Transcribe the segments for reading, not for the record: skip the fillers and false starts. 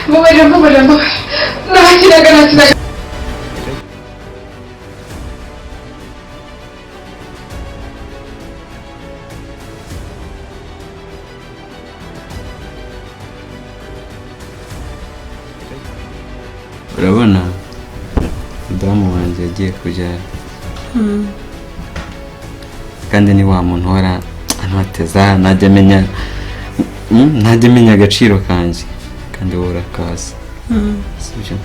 Mbabarira nakinaga urabona damu wanjye yagiye kubyara kandi ni wa muntu wara anateza najya amenya agaciro kanjye kandi wowe urakaza sibyo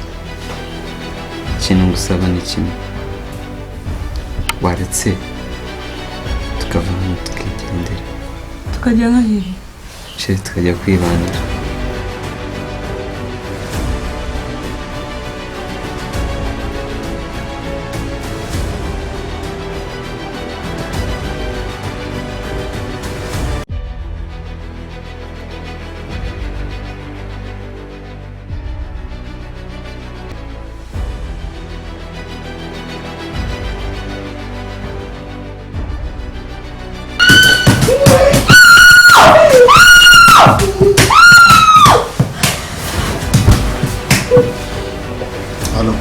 ikintu ngusaba ni kimwe waretse tukava hano tukigendera tukajya nk'ahehe tukajya kwibanira Halo.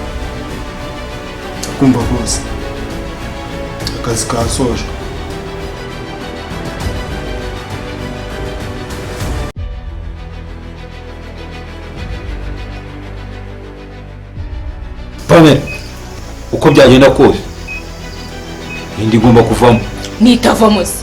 Kumva rwose. Akazi kasoje. Pame, uko byagenda kose indi igomba kuvamo. nitavamo se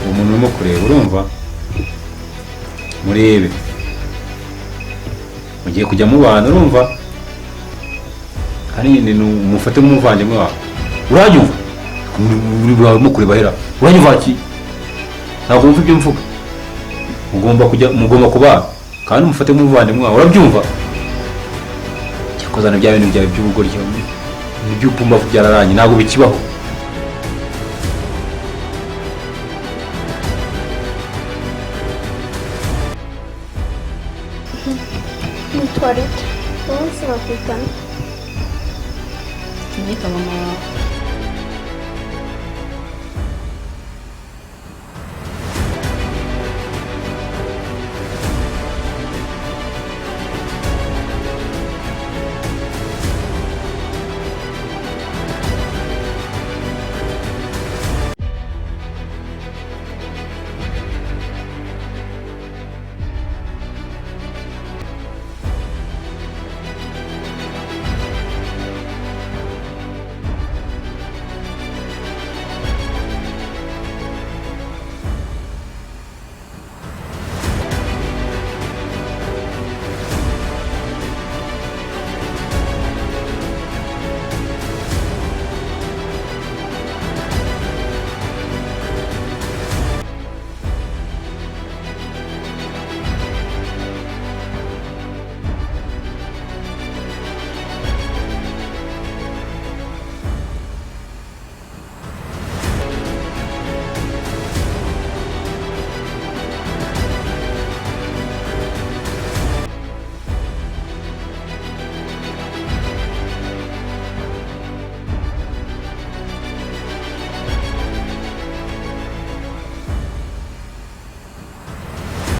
Umuntu urimo kureba urumva murebe mugiye kujya mubana urumva hari ni mufate muvandimwe wawe uranyumva urimo kureba hera uranyumva ki ntabwo wumva ibyo mvuga mugomba kubana kandi mufate muvandimwe wawe urabyumva cyakozana bya bintu byawe by'ubugoryi n'iby'upumba byararanye ntabwo bikibaho. Toilette. Comment ça va, putain? tumika mama wawe